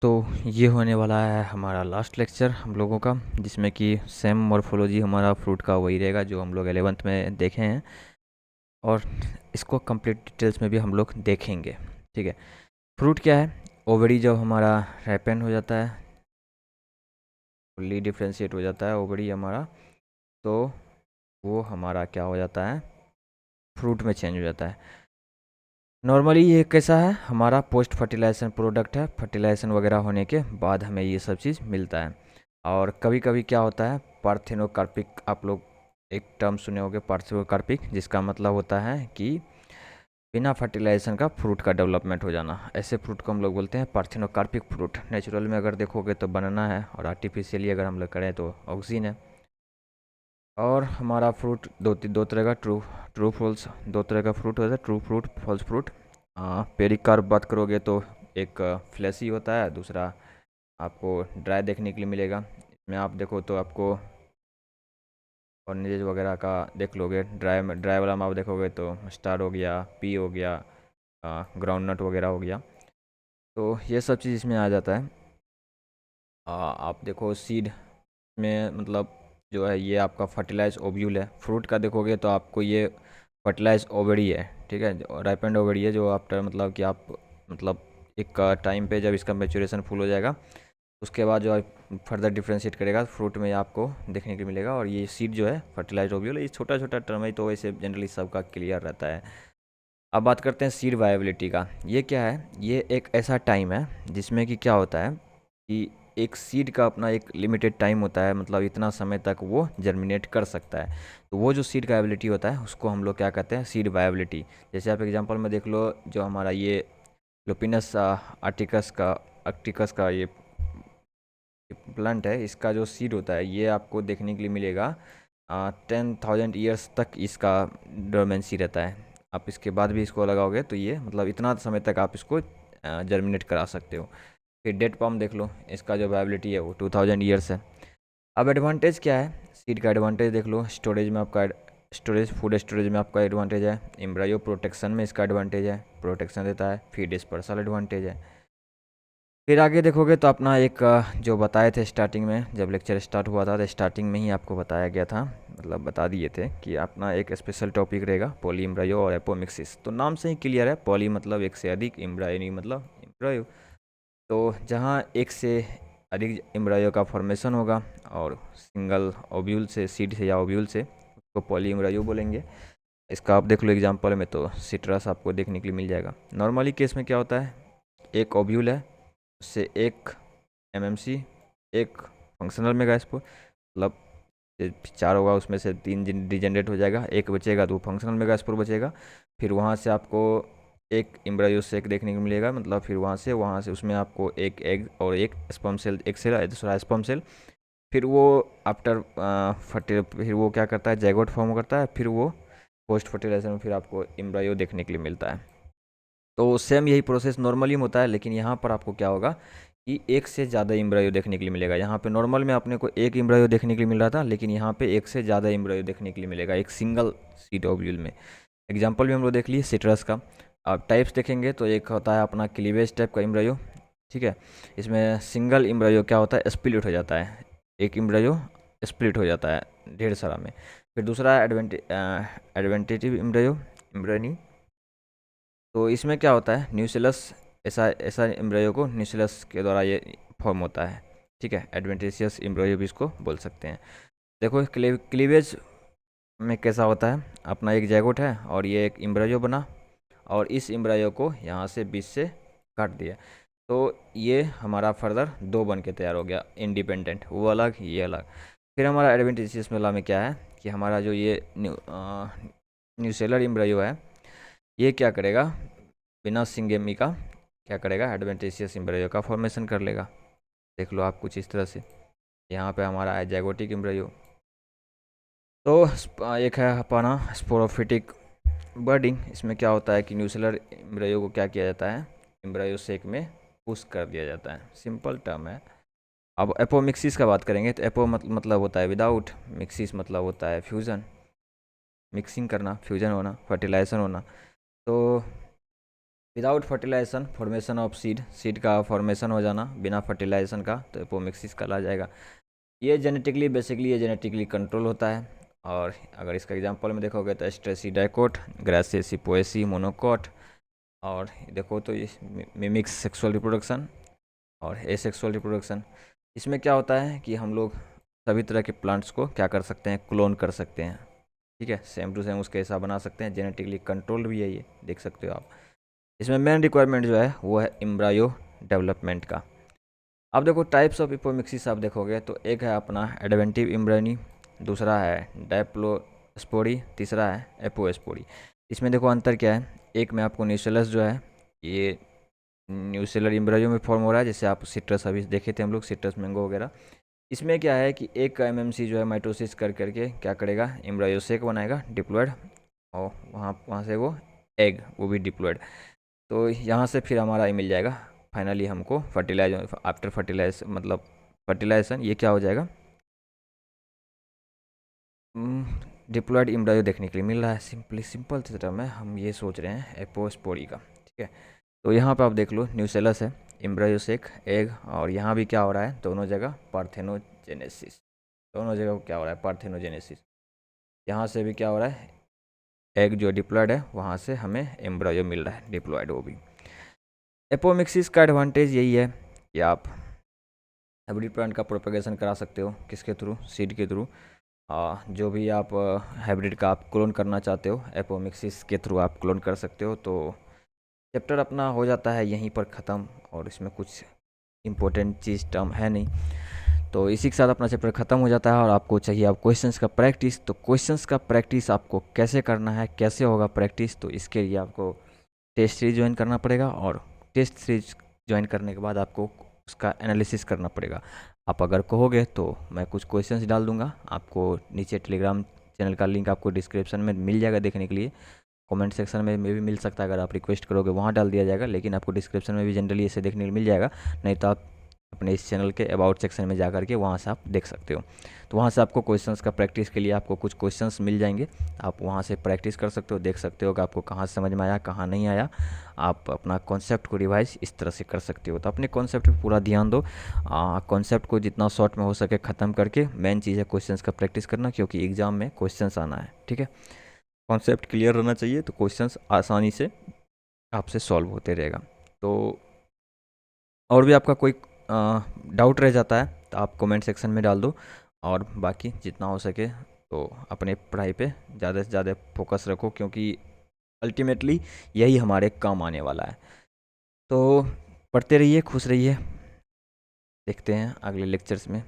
तो ये होने वाला है हमारा लास्ट लेक्चर हम लोगों का, जिसमें कि सेम मॉर्फोलॉजी हमारा फ्रूट का वही रहेगा जो हम लोग 11th में देखे हैं, और इसको कंप्लीट डिटेल्स में भी हम लोग देखेंगे। ठीक है। फ्रूट क्या है? ओवरी जब हमारा रैपेन हो जाता है, फुल्ली डिफ्रेंशिएट हो जाता है ओवरी हमारा, तो वो हमारा क्या हो जाता है, फ्रूट में चेंज हो जाता है। नॉर्मली ये कैसा है, हमारा पोस्ट फर्टिलाइजेशन प्रोडक्ट है, फर्टिलाइजेशन वगैरह होने के बाद हमें ये सब चीज़ मिलता है। और कभी कभी क्या होता है, पार्थेनोकार्पिक, आप लोग एक टर्म सुने होंगे पार्थेनोकार्पिक, जिसका मतलब होता है कि बिना फर्टिलाइजेशन का फ्रूट का डेवलपमेंट हो जाना। ऐसे फ्रूट को हम लोग बोलते हैं पार्थेनोकार्पिक फ्रूट। नेचुरल में अगर देखोगे तो बनाना है, और आर्टिफिशियली अगर हम लोग करें तो ऑक्सीजन है। और हमारा फ्रूट दो तरह का, ट्रू ट्रू फॉल्स, दो तरह का फ्रूट होता है, true fruit, false fruit. Pericarp बात करोगे तो एक फ्लैशी होता है, दूसरा आपको ड्राई देखने के लिए मिलेगा। इसमें आप देखो तो आपको ऑरेंजेज वगैरह का देख लोगे, ड्राई में, ड्राई वाला में आप देखोगे तो मस्टर्ड हो गया, पी हो गया, ग्राउंड नट वगैरह हो गया। तो ये सब चीज़ इसमें आ जाता है। आप देखो सीड में, मतलब जो है ये आपका फर्टिलाइज ओव्यूल है। फ्रूट का देखोगे तो आपको ये फर्टिलाइज ओवरी है। ठीक है, राइपेंड ओवरी है, जो आफ्टर मतलब कि आप, मतलब एक टाइम पे जब इसका मेचुरेशन फुल हो जाएगा, उसके बाद जो है फर्दर डिफ्रेंशिएट करेगा फ्रूट में, आपको देखने को मिलेगा। और ये सीड जो है फर्टिलाइज ओव्यूल, ये छोटा छोटा टर्म है, तो वैसे जनरली सबका क्लियर रहता है। अब बात करते हैं सीड वायबिलिटी का। ये क्या है, ये एक ऐसा टाइम है जिसमें कि क्या होता है कि एक सीड का अपना एक लिमिटेड टाइम होता है, मतलब इतना समय तक वो जर्मिनेट कर सकता है। तो वो जो सीड का वायबिलिटी होता है उसको हम लोग क्या कहते हैं, सीड वायबिलिटी। जैसे आप एग्जांपल में देख लो, जो हमारा ये लुपिनस आर्टिकस का ये प्लांट है, इसका जो सीड होता है ये आपको देखने के लिए मिलेगा 10,000 ईयर्स तक इसका डोरमेंसी रहता है। आप इसके बाद भी इसको लगाओगे तो ये मतलब इतना समय तक आप इसको जर्मिनेट करा सकते हो। फिर डेट पाम देख लो, इसका जो वायबिलिटी है वो 2,000 ईयर्स है। अब एडवांटेज क्या है, सीड का एडवांटेज देख लो, स्टोरेज में आपका, स्टोरेज, फूड स्टोरेज में आपका एडवांटेज है। एम्ब्रायो प्रोटेक्शन में इसका एडवांटेज है, प्रोटेक्शन देता है। फीड डिस्पर्सल एडवांटेज है। फिर आगे देखोगे तो अपना एक जो बताए थे स्टार्टिंग में, जब लेक्चर स्टार्ट हुआ था तो स्टार्टिंग में ही आपको बताया गया था, मतलब बता दिए थे कि अपना एक स्पेशल टॉपिक रहेगा पॉली एम्ब्रायो और एपोमिक्सिस। तो नाम से ही क्लियर है, पॉली मतलब एक से अधिक, एम्ब्रायो मतलब एम्ब्रायो। तो जहाँ एक से अधिक एम्ब्रायो का फॉर्मेशन होगा और सिंगल ओव्यूल से, सीड से या ओव्यूल से, उसको पॉली एम्ब्रायो बोलेंगे। इसका आप देख लो एग्जांपल में तो सिट्रस आपको देखने के लिए मिल जाएगा। नॉर्मली केस में क्या होता है, एक ओव्यूल है, उससे एक एमएमसी, एक फंक्शनल मेगास्पोर, मतलब चार होगा उसमें से तीन डिजेनरेट हो जाएगा, एक बचेगा तो वो फंक्शनल मेगास्पोर बचेगा। फिर वहाँ से आपको एक एम्ब्रायो सेक देखने को मिलेगा, मतलब फिर वहाँ से उसमें आपको एक एग और एक स्पर्म सेल, एक सेल दूसरा स्पर्म सेल। फिर वो आफ्टर फिर वो क्या करता है, जैगोट फॉर्म करता है, फिर वो पोस्ट फर्टिलाइजेशन में फिर आपको एम्ब्रायो देखने के लिए मिलता है। तो सेम यही प्रोसेस नॉर्मली में होता है, लेकिन यहाँ पर आपको क्या होगा कि एक से ज़्यादा एम्ब्रायो देखने के लिए मिलेगा। यहाँ पे नॉर्मल में अपने को एक एम्ब्रायो देखने के लिए मिल रहा था, लेकिन यहाँ पे एक से ज़्यादा एम्ब्रायो देखने के लिए मिलेगा एक सिंगल सीड ओव्यूल में। एग्जाम्पल भी हम लोग देख लिए सिट्रस का। अब टाइप्स देखेंगे तो एक होता है अपना क्लीवेज टाइप का एम्ब्रायो। ठीक है, इसमें सिंगल एम्ब्रायो क्या होता है, स्प्लिट हो जाता है, एक एम्ब्रायो स्प्लिट हो जाता है ढेर सारा में। फिर दूसरा एडवेंटेटिव एम्ब्रायो, एम्ब्रायनी। तो इसमें क्या होता है, न्यूसिलस, ऐसा ऐसा एम्ब्रायो को न्यूसिलस के द्वारा ये फॉर्म होता है। ठीक है, एडवेंटेशियस एम्ब्रायो भी इसको बोल सकते हैं। देखो क्लीवेज में कैसा होता है, अपना एक जैगोट है और ये एक एम्ब्रायो बना, और इस एम्ब्रायो को यहाँ से बीच से काट दिया, तो ये हमारा फर्दर दो बन के तैयार हो गया इंडिपेंडेंट, वो अलग ये अलग। फिर हमारा एडवेंटेशियस मेला में क्या है कि हमारा जो ये न्यूसेलर एम्ब्रायो है, ये क्या करेगा, बिना सिंगेमी का क्या करेगा, एडवेंटेशियस एम्ब्रायो का फॉर्मेशन कर लेगा। देख लो आप कुछ इस तरह से, यहाँ पे हमारा है जैगोटिक एम्ब्रायो। तो एक है अपना स्पोरोफिटिक बर्डिंग। इसमें क्या होता है कि न्यूसेलर एम्ब्रायो को क्या किया जाता है, एम्ब्रायो सेक में पुश कर दिया जाता है, सिंपल टर्म है। अब एपोमिक्सिस का बात करेंगे तो एपो मतलब होता है विदाउट, मिक्सिस मतलब होता है फ्यूज़न, मिक्सिंग करना, फ्यूजन होना, फर्टिलाइजेशन होना। तो without fertilisation formation of seed, seed का फॉर्मेशन हो जाना बिना फर्टिलाइजेशन का, तो एपोमिक्सिस कहा जाएगा। ये जेनेटिकली बेसिकली ये जेनेटिकली कंट्रोल होता है। और अगर इसका एग्जांपल में देखोगे तो स्ट्रेसी डाइकोट, ग्रासियसी पोएसी मोनोकोट, और देखो तो ये मिमिक्स सेक्सुअल रिप्रोडक्शन और एसेक्सुअल रिप्रोडक्शन। इसमें क्या होता है कि हम लोग सभी तरह के प्लांट्स को क्या कर सकते हैं, क्लोन कर सकते हैं। ठीक है, सेम टू सेम उसके हिसाब बना सकते हैं, जेनेटिकली कंट्रोल्ड भी है, ये देख सकते हो आप। इसमें मेन रिक्वायरमेंट जो है वो है एम्ब्रायो डेवलपमेंट का। अब देखो टाइप्स ऑफ एपोमिक्सिस आप देखोगे तो एक है अपना एडवेंटिव एम्ब्रायोनी, दूसरा है डायप्लोस्पोरी, तीसरा है एपोस्पोरी। इसमें देखो अंतर क्या है, एक में आपको न्यूसेलस जो है ये न्यूसेलर एम्ब्रायो में फॉर्म हो रहा है, जैसे आप सिट्रस अभी देखे थे हम लोग, सिट्रस मैंगो वगैरह। इसमें क्या है कि एक एमएमसी जो है माइटोसिस कर करके क्या करेगा, एम्ब्रायो सेक बनाएगा डिप्लॉयड, और वहाँ वहाँ से वो एग वो भी डिप्लॉयड। तो यहाँ से फिर हमारा ये मिल जाएगा फाइनली हमको फर्टिलाइज, आफ्टर फर्टिलाइज मतलब फर्टिलाइजेशन ये क्या हो जाएगा, डिप्लॉयड एम्ब्रायो देखने के लिए मिल रहा है। सिंपल सिस्टम है, हम ये सोच रहे हैं एपोस्पोरी का। ठीक है, तो यहाँ पे आप देख लो न्यूसेलस है, एम्ब्रायोसेक एग, और यहाँ भी क्या हो रहा है, दोनों जगह पार्थेनोजेनेसिस, दोनों जगह क्या हो रहा है, पार्थेनोजेनेसिस। यहाँ से भी क्या हो रहा है, एग जो डिप्लॉयड है वहाँ से हमें एम्ब्रायो मिल रहा है डिप्लॉयड वो भी। एपोमिक्सिस का एडवांटेज यही है कि आप हाइब्रिड प्लांट का प्रोपेगेशन करा सकते हो, किसके थ्रू, सीड के थ्रू। जो भी आप हाइब्रिड का आप क्लोन करना चाहते हो एपोमिक्सिस के थ्रू आप क्लोन कर सकते हो। तो चैप्टर अपना हो जाता है यहीं पर ख़त्म, और इसमें कुछ इम्पोर्टेंट चीज़ टर्म है नहीं। तो इसी के साथ अपना चैप्टर ख़त्म हो जाता है। और आपको चाहिए आप क्वेश्चंस का प्रैक्टिस, तो क्वेश्चंस का प्रैक्टिस आपको कैसे करना है, कैसे होगा प्रैक्टिस, तो इसके लिए आपको टेस्ट सीरीज ज्वाइन करना पड़ेगा, और टेस्ट सीरीज ज्वाइन करने के बाद आपको उसका एनालिसिस करना पड़ेगा। आप अगर कहोगे तो मैं कुछ क्वेश्चंस डाल दूंगा, आपको नीचे टेलीग्राम चैनल का लिंक आपको डिस्क्रिप्शन में मिल जाएगा देखने के लिए, कमेंट सेक्शन में भी मिल सकता है, अगर आप रिक्वेस्ट करोगे वहाँ डाल दिया जाएगा, लेकिन आपको डिस्क्रिप्शन में भी जनरली इसे देखने के लिए मिल जाएगा। नहीं तो आप अपने इस चैनल के अबाउट सेक्शन में जा करके वहाँ से आप देख सकते हो। तो वहाँ से आपको क्वेश्चंस का प्रैक्टिस के लिए आपको कुछ क्वेश्चंस मिल जाएंगे, आप वहाँ से प्रैक्टिस कर सकते हो, देख सकते हो कि आपको कहाँ समझ में आया कहाँ नहीं आया। आप अपना कॉन्सेप्ट को रिवाइज इस तरह से कर सकते हो। तो अपने कॉन्सेप्ट पर पूरा ध्यान दो, कॉन्सेप्ट को जितना शॉर्ट में हो सके ख़त्म करके मेन चीज़ है क्वेश्चंस का प्रैक्टिस करना, क्योंकि एग्ज़ाम में क्वेश्चंस आना है। ठीक है, कॉन्सेप्ट क्लियर रहना चाहिए, तो क्वेश्चंस आसानी से आपसे सॉल्व होते रहेगा। तो और भी आपका कोई डाउट रह जाता है तो आप कमेंट सेक्शन में डाल दो, और बाकी जितना हो सके तो अपने पढ़ाई पे ज़्यादा से ज़्यादा फोकस रखो, क्योंकि अल्टीमेटली यही हमारे काम आने वाला है। तो पढ़ते रहिए, खुश रहिए, देखते हैं अगले लेक्चर्स में।